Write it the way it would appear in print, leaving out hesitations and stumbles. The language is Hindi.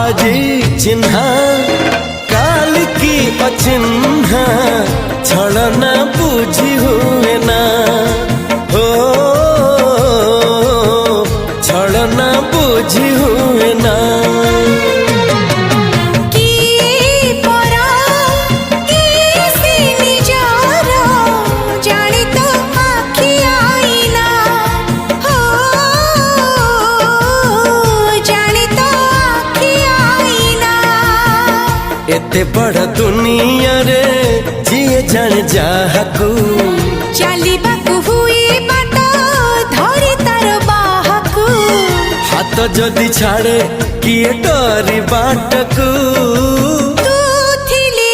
आजी चिन्हा काल की अचिन्हा छलना बुझी हुए ना हो छलना बुझी हुए ना एते बड़ दुनिया रे जिए जान जाहकू चलिबाकू हुई बाट धरी तार बाहकू हाथ जदि छाड़े किए डरी बाटकू तू थिली